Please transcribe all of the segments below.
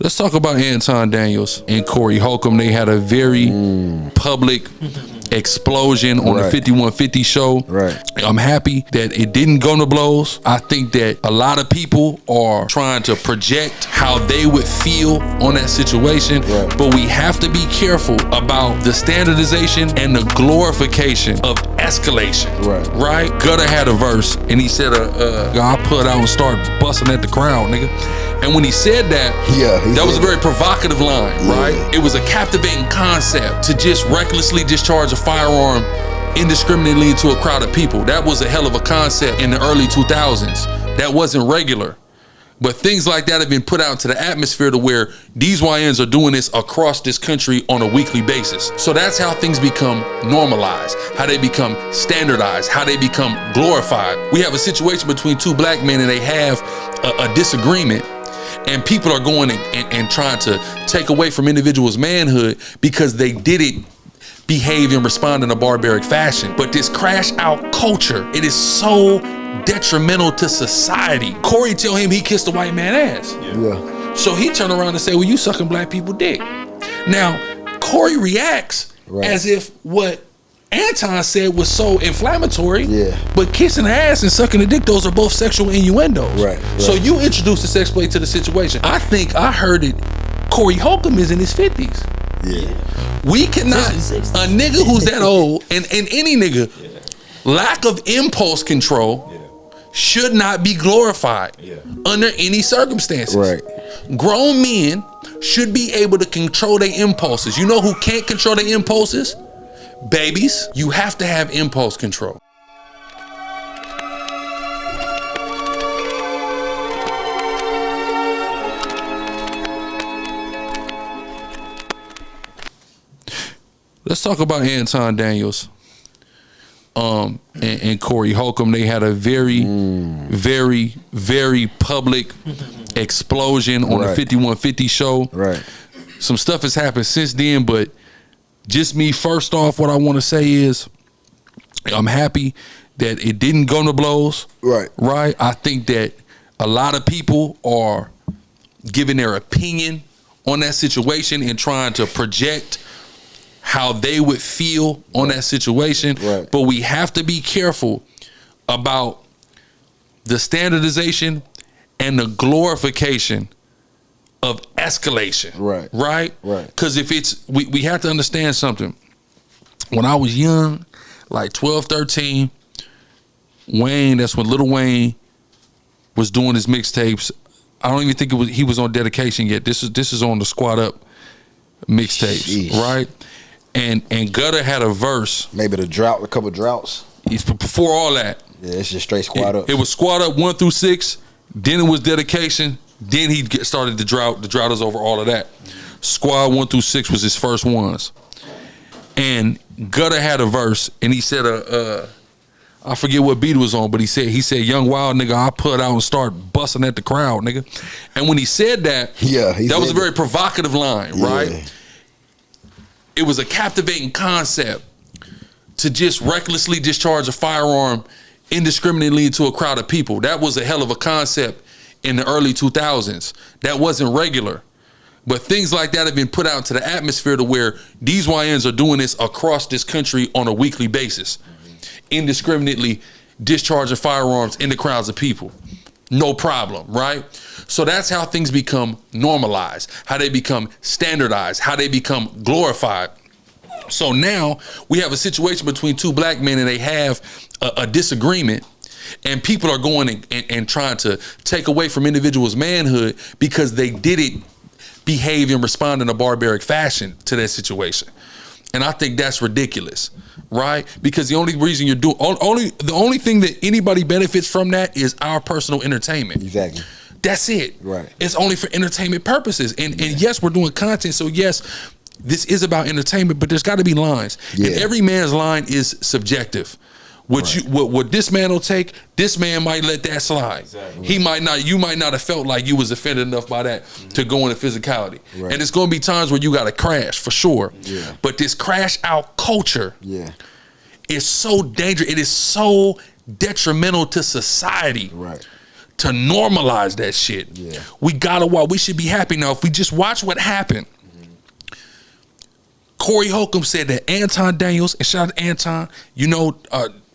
Let's talk about Anton and Corey Holcomb. They had a very public explosion on the 5150 show. Right. I'm happy that it didn't go to blows. I think that a lot of people are trying to project how they would feel on that situation, but we have to be careful about the standardization and the glorification of escalation. Right? Gutter had a verse and he said, I'll pull it out and start busting at the crowd, nigga. And when he said that, that was a very provocative line, right? It was a captivating concept to just recklessly discharge a firearm indiscriminately into a crowd of people. That was a hell of a concept in the early 2000s. That wasn't regular. But things like that have been put out into the atmosphere to where these YNs are doing this across this country on a weekly basis. So that's how things become normalized, how they become standardized, how they become glorified. We have a situation between two black men and they have a disagreement. And people are going and trying to take away from individuals' manhood because they didn't behave and respond in a barbaric fashion. But this crash out culture, it is so detrimental to society. Corey tell him he kissed a white man ass. So he turned around and said, well, you sucking black people dick. Now, Corey reacts as if what Anton said was so inflammatory, but kissing the ass and sucking the dick, those are both sexual innuendos. So you introduced the sex play to the situation. I think I heard it, Corey Holcomb is in his 50s. We cannot, a nigga who's that old, and any nigga, lack of impulse control should not be glorified under any circumstances. Grown men should be able to control their impulses. You know who can't control their impulses? Babies. You have to have impulse control. Let's talk about Anton and Corey Holcomb. They had a very, very public explosion on the 5150 show. Some stuff has happened since then, but just me, first off, what I want to say is I'm happy that it didn't go to blows. I think that a lot of people are giving their opinion on that situation and trying to project how they would feel on that situation. But we have to be careful about the standardization and the glorification of escalation. Because if it's, we have to understand something. When I was young, like 12, 13, Wayne, that's when Lil Wayne was doing his mixtapes. I don't even think he was on Dedication yet. This is on the Squad Up mixtapes, right? And Gutter had a verse. Maybe a couple droughts. Before all that. Yeah, it's just straight Squad Up. It was Squad Up 1 through 6. Then it was Dedication. Then he started the drought. The drought is over all of that. Squad 1 through 6 was his first ones. And Gutter had a verse, and he said, I forget what beat it was on, but he said, young wild nigga, I'll pull it out and start busting at the crowd, nigga. And when he said that, that was a very provocative line, right? It was a captivating concept to just recklessly discharge a firearm indiscriminately into a crowd of people. That was a hell of a concept in the early 2000s. That wasn't regular. But things like that have been put out into the atmosphere to where these YNs are doing this across this country on a weekly basis. Indiscriminately discharging firearms into crowds of people. No problem, right? So that's how things become normalized, how they become standardized, how they become glorified. So now we have a situation between two black men and they have a disagreement, and people are going and trying to take away from individuals' manhood because they didn't behave and respond in a barbaric fashion to that situation. And I think that's ridiculous, right? Because the only reason you're doing, the only thing that anybody benefits from that is our personal entertainment. Exactly. That's it. It's only for entertainment purposes. And yes, we're doing content. So yes, this is about entertainment, but there's got to be lines. And every man's line is subjective. What this man will take, this man might let that slide. He might not, you might not have felt like you was offended enough by that to go into physicality. And it's going to be times where you got to crash for sure. But this crash out culture is so dangerous. It is so detrimental to society to normalize that shit. Yeah. We gotta watch. We should be happy now. If we just watch what happened, Corey Holcomb said that Anton Daniels, and shout out to Anton, you know,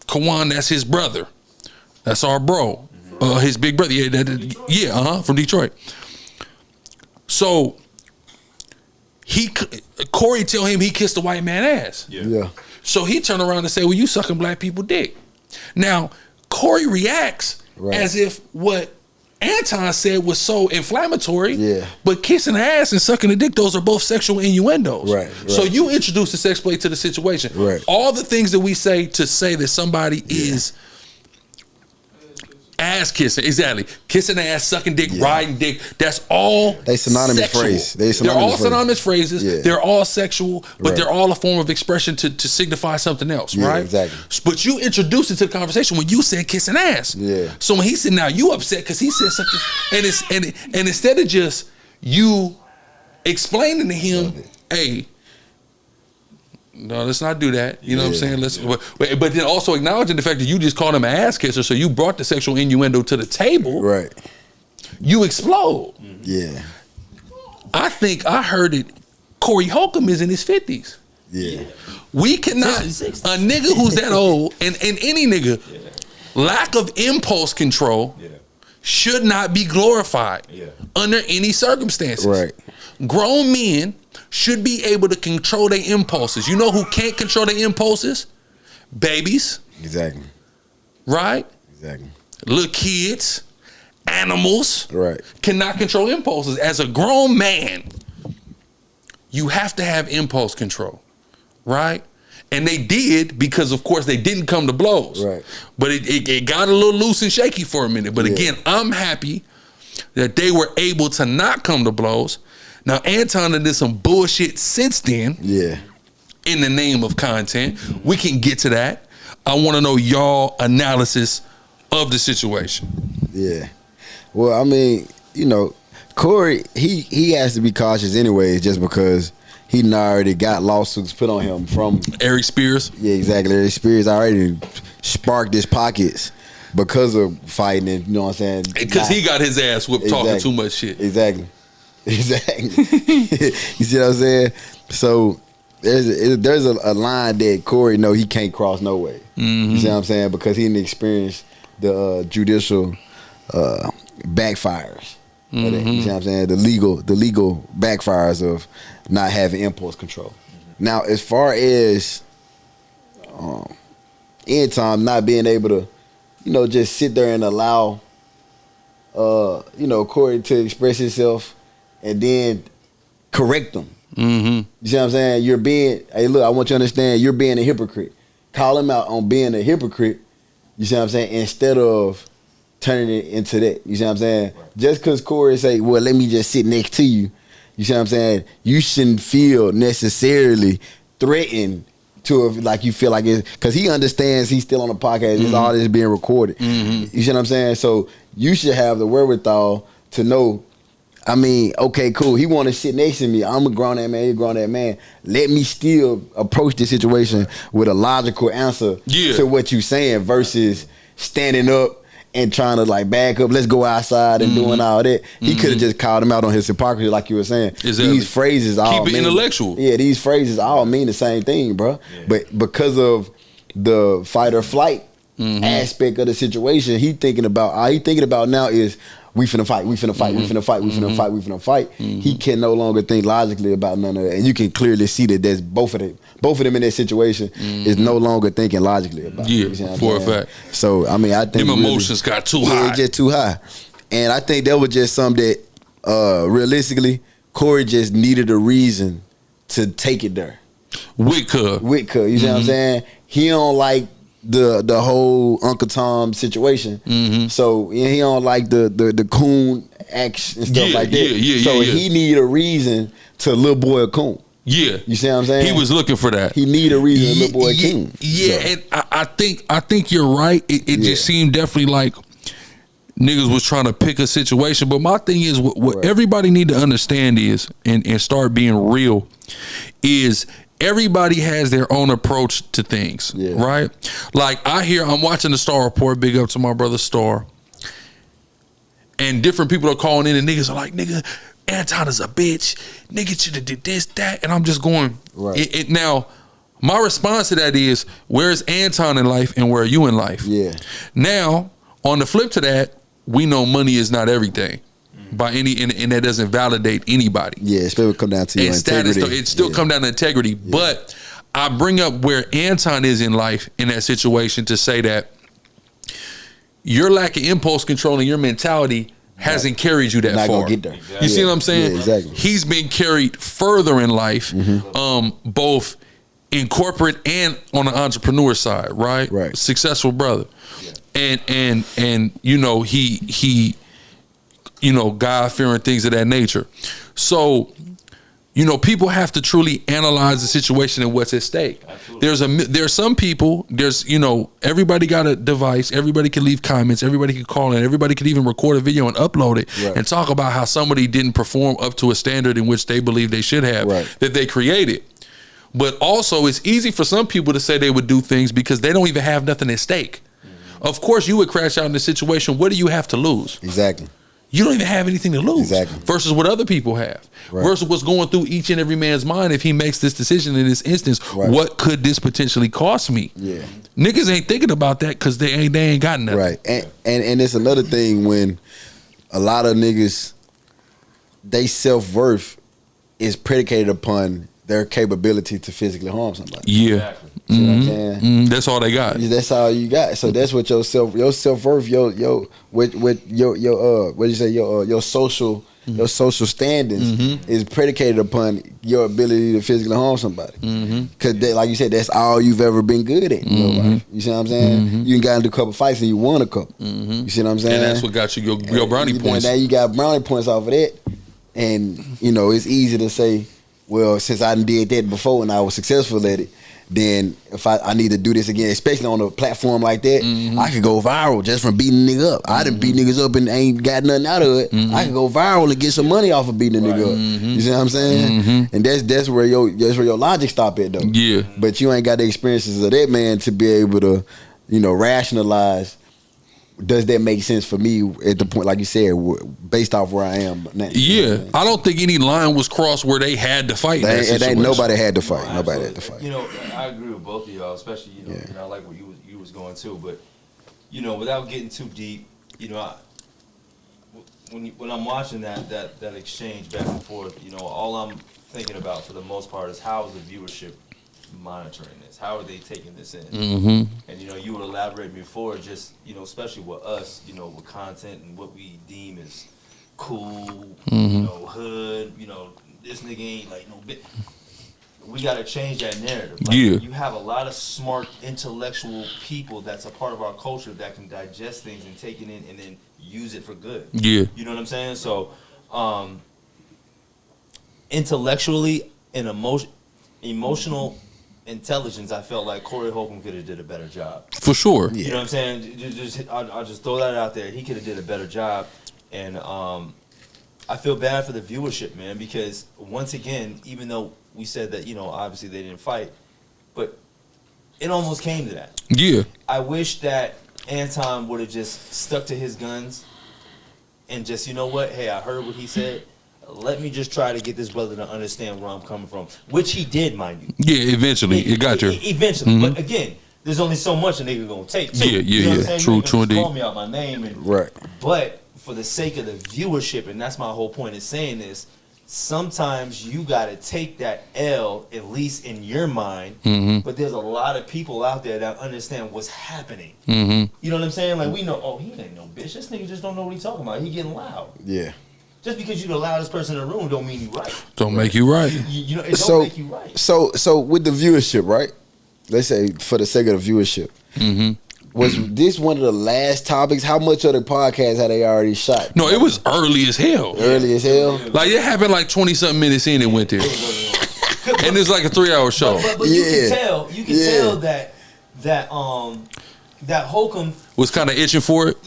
Kawan, that's his brother. That's our bro. His big brother. From Detroit. So Corey tell him he kissed a white man ass. Yeah. So he turned around and said, well, you sucking black people dick. Now, Corey reacts as if what Anton said was so inflammatory. Yeah. But kissing the ass and sucking the dick, those are both sexual innuendos. Right. So you introduce the sex play to the situation. Right. All the things that we say to say that somebody is ass kissing, exactly. Kissing ass, sucking dick, riding dick. That's all they synonymous sexual. phrase. They're all synonymous phrases. Yeah. They're all sexual, but they're all a form of expression to signify something else, right? Exactly. But you introduced it to the conversation when you said kissing ass. Yeah. So when he said, now you upset because he said something, and instead of just you explaining to him, hey, no, let's not do that. You know what I'm saying? But then also acknowledging the fact that you just called him an ass kisser, so you brought the sexual innuendo to the table. Right. You explode. Yeah. I think I heard it. Corey Holcomb is in his 50s. Yeah. We cannot, a nigga who's that old, and any nigga, lack of impulse control should not be glorified under any circumstances. Right. Grown men should be able to control their impulses. You know who can't control their impulses? Babies. Exactly. Right? Exactly. Little kids, animals. Right. Cannot control impulses. As a grown man, you have to have impulse control. Right? And they did because, of course, they didn't come to blows. Right. But it got a little loose and shaky for a minute. But again, I'm happy that they were able to not come to blows. Now, Anton did some bullshit since then. Yeah. In the name of content. We can get to that. I want to know y'all analysis of the situation. Yeah. Well, I mean, you know, Corey, he has to be cautious anyways, just because he already got lawsuits put on him from Eric Spears. Yeah, exactly. Eric Spears already sparked his pockets because of fighting, and you know what I'm saying? Because he got his ass whipped talking too much shit. Exactly. Exactly. You see what I'm saying? So there's a line that Corey know he can't cross no way. You see what I'm saying? Because he didn't experience the judicial backfires. You see what I'm saying? The legal backfires of not having impulse control. Now, as far as Anton not being able to, you know, just sit there and allow you know, Corey to express himself and then correct them. You see what I'm saying? Hey, look, I want you to understand, you're being a hypocrite. Call him out on being a hypocrite, you see what I'm saying, instead of turning it into that. You see what I'm saying? Right. Just because Corey say, well, let me just sit next to you, you see what I'm saying? You shouldn't feel necessarily threatened to it, like you feel like it's, because he understands he's still on the podcast. It's all this being recorded. You see what I'm saying? So you should have the wherewithal to know, I mean, okay, cool. He want to sit next to me. I'm a grown-ass man. He's a grown-ass man. Let me still approach this situation with a logical answer to what you're saying versus standing up and trying to like back up. Let's go outside and doing all that. He could have just called him out on his hypocrisy, like you were saying. Exactly. These phrases all keep it intellectual. Yeah, these phrases all mean the same thing, bro. Yeah. But because of the fight or flight aspect of the situation, all he thinking about now is, we finna fight, we finna fight, we finna fight, we finna fight, we finna fight. He can no longer think logically about none of that. And you can clearly see that there's both of them in that situation is no longer thinking logically about it. Yeah, for a fact. So, I mean, I think them emotions got too high. Yeah, just too high. And I think that was just something that, realistically, Corey just needed a reason to take it there. With cuz. You see what I'm saying? He don't like the whole Uncle Tom situation. So he don't like the coon acts and stuff like that. He need a reason to little boy a coon. Yeah. You see what I'm saying? He was looking for that. He need a reason to little boy a coon. Yeah, so. And I think you're right. It just seemed definitely like niggas was trying to pick a situation. But my thing is what everybody need to understand is and start being real is everybody has their own approach to things, right? Like I'm watching the Star Report, big up to my brother Star. and different people are calling in, and niggas are like, nigga, Anton is a bitch. Nigga should have did this, that, and I'm just going. Right. Now, my response to that is, where's Anton in life, and where are you in life? Yeah. Now, on the flip to that, we know money is not everything. By any and that doesn't validate anybody. Yeah, it's still come down to your integrity. It still come down to integrity. Yeah. But I bring up where Anton is in life in that situation to say that your lack of impulse control and your mentality hasn't carried you that far. Gonna get there. Exactly. You see what I'm saying? Yeah, exactly. He's been carried further in life, both in corporate and on the entrepreneur side, right? Right. Successful brother. Yeah. And you know, he you know, God-fearing, things of that nature. So, you know, people have to truly analyze the situation and what's at stake. Absolutely. There's some people, you know, everybody got a device, everybody can leave comments, everybody can call in, everybody can even record a video and upload it and talk about how somebody didn't perform up to a standard in which they believe they should have, that they created. But also, it's easy for some people to say they would do things because they don't even have nothing at stake. Of course, you would crash out in this situation. What do you have to lose? Exactly. You don't even have anything to lose. Exactly. Versus what other people have. Right. Versus what's going through each and every man's mind if he makes this decision in this instance. Right. What could this potentially cost me? Yeah. Niggas ain't thinking about that because they ain't got nothing. Right. And it's another thing when a lot of niggas, they self-worth is predicated upon their capability to physically harm somebody. Yeah. Exactly. You know what I'm saying? That's all they got. That's all you got. So that's what your self-worth, your social standings is predicated upon your ability to physically harm somebody. Because like you said, that's all you've ever been good at in your life. You see what I'm saying? You got into a couple fights and you won a couple. You see what I'm saying? And that's what got you your brownie points. Now you got brownie points off of that. And you know, it's easy to say, well, since I did that before and I was successful at it, then if I need to do this again, especially on a platform like that, I could go viral just from beating a nigga up. I done beat niggas up and ain't got nothing out of it. I could go viral and get some money off of beating a nigga up. You see what I'm saying? And that's where your logic stop at though. Yeah. But you ain't got the experiences of that man to be able to, you know, rationalize. Does that make sense for me at the point, like you said, based off where I am now? Yeah, I don't think any line was crossed where they had to fight. Nobody had to fight. Nobody had to fight. You know, I agree with both of y'all, especially and I like what you was going to, but you know, without getting too deep, you know, when I'm watching that exchange back and forth, you know, all I'm thinking about for the most part is how is the viewership monitoring this? How are they taking this in? And you know, you would elaborate before, just you know, especially with us, you know, with content and what we deem as cool, you know, hood, you know, this nigga ain't like no bit. We gotta change that narrative. Like, you have a lot of smart, intellectual people that's a part of our culture that can digest things and take it in and then use it for good. Yeah, you know what I'm saying? So, intellectually and emotional intelligence, I felt like Corey Holcomb could have did a better job. For sure. You know what I'm saying? I'll just throw that out there. He could have did a better job. And I feel bad for the viewership, man, because once again, even though we said that, you know, obviously they didn't fight, but it almost came to that. Yeah. I wish that Anton would have just stuck to his guns and just, you know what, hey, I heard what he said. Let me just try to get this brother to understand where I'm coming from, which he did, mind you. Yeah, eventually. It got you. Eventually. But again, there's only so much a nigga gonna take, too. Yeah. True indeed. Call me out my name. And, but for the sake of the viewership, and that's my whole point is saying this, sometimes you gotta take that L, at least in your mind, but there's a lot of people out there that understand what's happening. You know what I'm saying? Like, we know, oh, he ain't no bitch. This nigga just don't know what he's talking about. He getting loud. Yeah. Just because you're the loudest person in the room don't mean you right. Don't make you right. You know, it don't make you right. So with the viewership, right? Let's say for the sake of the viewership, was this one of the last topics? How much of the podcast had they already shot? No, it was early as hell. Early as hell? Like, it happened like 20-something minutes in and went there. And it's like a 3-hour show. But you can tell that Holcomb was kind of itching for it.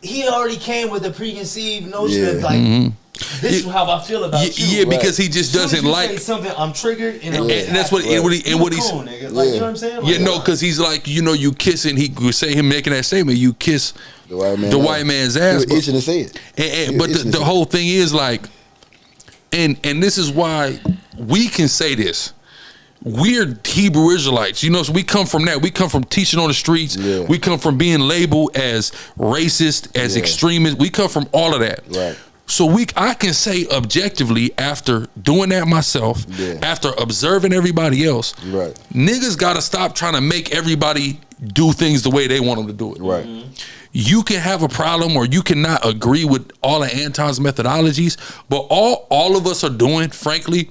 He already came with a preconceived notion of like, This is how I feel about you. Yeah, because he just doesn't like say something. I'm triggered, and that's what he's like, you know what I'm saying? Like, yeah, no, because he's like, you know, you kissing. He would say him making that statement. You kiss the white man's ass. He was itching to say it. But the whole thing is like, and this is why we can say this. We're Hebrew Israelites, you know. So we come from that. We come from teaching on the streets. Yeah. We come from being labeled as racist, as extremists. We come from all of that. Right. So I can say objectively, after doing that myself, after observing everybody else, niggas gotta stop trying to make everybody do things the way they want them to do it. Right. You can have a problem, or you cannot agree with all of Anton's methodologies, but all of us are doing, frankly,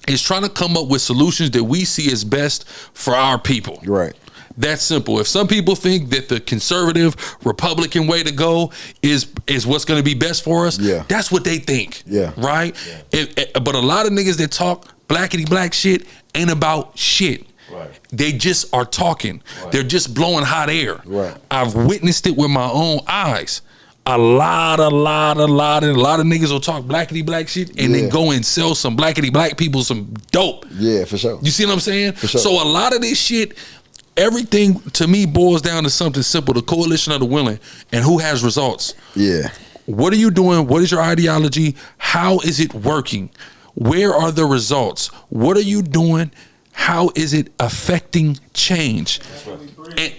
is trying to come up with solutions that we see as best for our people. Right. That's simple. If some people think that the conservative Republican way to go is what's going to be best for us, that's what they think. Yeah. Right? Yeah. But a lot of niggas that talk blackity black shit ain't about shit. Right. They just are talking. Right. They're just blowing hot air. Right. I've witnessed it with my own eyes. A lot of niggas will talk blackity black shit and then go and sell some blackity black people some dope. Yeah, for sure. You see what I'm saying? For sure. So a lot of this shit, everything to me boils down to something simple: the coalition of the willing and who has results. Yeah. What are you doing? What is your ideology? How is it working? Where are the results? What are you doing? How is it affecting change?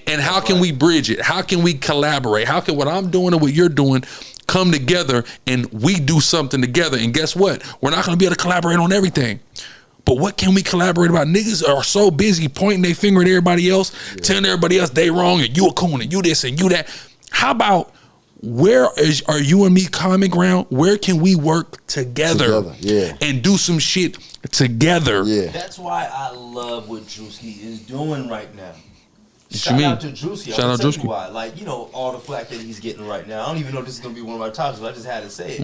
And how can we bridge it? How can we collaborate? How can what I'm doing and what you're doing come together and we do something together? And guess what? We're not going to be able to collaborate on everything. But what can we collaborate about? Niggas are so busy pointing their finger at everybody else, telling everybody else they wrong and you a coon and you this and you that. How about are you and me common ground? Where can we work together and do some shit together? Yeah. That's why I love what Drewski is doing right now. Shout out to Drewski. Shout out to Drewski. Why. Like, you know, all the flack that he's getting right now. I don't even know if this is going to be one of our topics, but I just had to say it.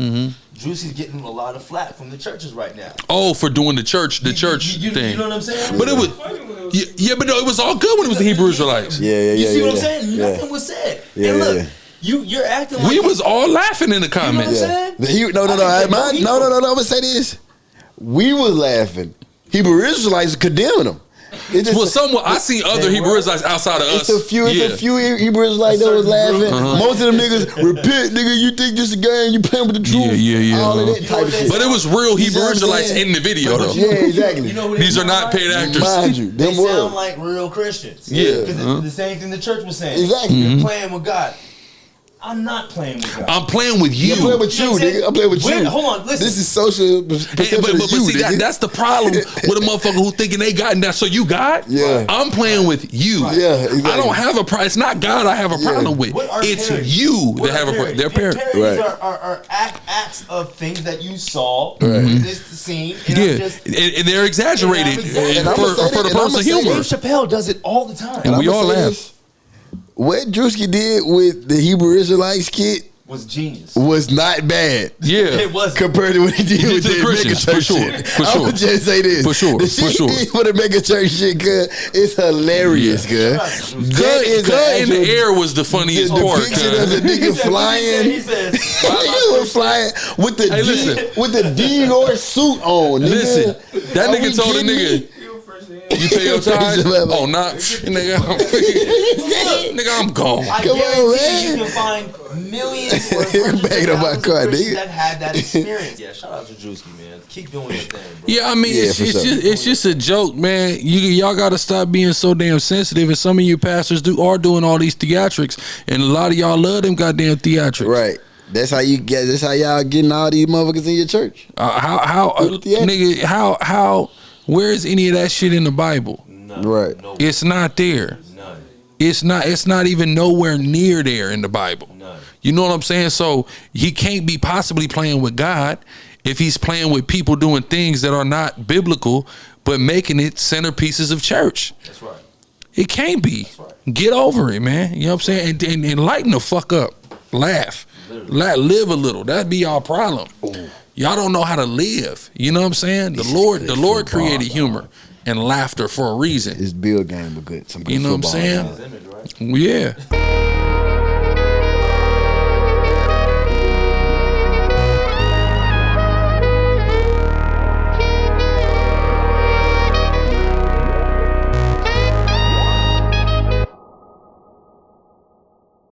Drewski's getting a lot of flack from the churches right now. Oh, for doing the church thing. You know what I'm saying? But it was, but no, it was all good when it was the Hebrew Israelites. You see what I'm saying? Nothing was said. And look, you're acting like... We was all laughing in the comments. You know what I'm saying? No, I'm going to say this. We was laughing. Hebrew Israelites condemning them. I seen other Hebrew Israelites outside of us. It's a few Hebrew Israelites that was laughing. Most of them niggas, repent, nigga, you think this is a game, you playing with the truth. All of that type of shit. But it was real Hebrew Israelites in the video, though. Yeah, exactly. These are not paid actors. Mind you, they sound like real Christians. Yeah. Because the same thing the church was saying. Exactly. You're playing with God. I'm not playing with God. I'm playing with you. I'm playing with you, nigga. I'm playing with you. Hold on, listen. This is social. But see, that's the problem with a motherfucker who thinking they God. Now, so you God? Yeah. I'm playing with you. Right. Yeah, exactly. I don't have a problem. It's not God I have a problem with. It's you that have a problem. They're parents. Parodies are acts of things that you saw in this scene. And they're exaggerated for the purpose of humor. Dave Chappelle does it all the time. And we all laugh. What Drewski did with the Hebrew Israelites kid was genius. Was not bad. Yeah. It was compared to what he did with the mega church shit. I would just say this. For sure. The shit he did with the mega church shit, cuz, it's hilarious, cuz. Cut in the air was the funniest part. The picture of the nigga flying. He says, he was flying with the Dior suit on. Nigga. Listen, that nigga told the nigga, you pay your tithes? Oh, not nigga. I'm gone. I guarantee you can find millions or hundreds of thousands that had that experience. Yeah, shout out to Drewski, man. Keep doing your thing, bro. Yeah, I mean, it's just a joke, man. Y'all got to stop being so damn sensitive. And some of you pastors are doing all these theatrics, and a lot of y'all love them goddamn theatrics. Right. That's how you get. That's how y'all getting all these motherfuckers in your church. Nigga, how? Where is any of that shit in the Bible? None. Right. It's not there. None. It's not even nowhere near there in the Bible. None. You know what I'm saying? So he can't be possibly playing with God if he's playing with people doing things that are not biblical, but making it centerpieces of church. That's right. It can't be. That's right. Get over it, man. You know what I'm saying? And lighten the fuck up. Laugh. Live a little. That'd be our problem. Ooh. Y'all don't know how to live. You know what I'm saying? The Lord created humor and laughter for a reason. His build game was good. You know what I'm saying? Yeah.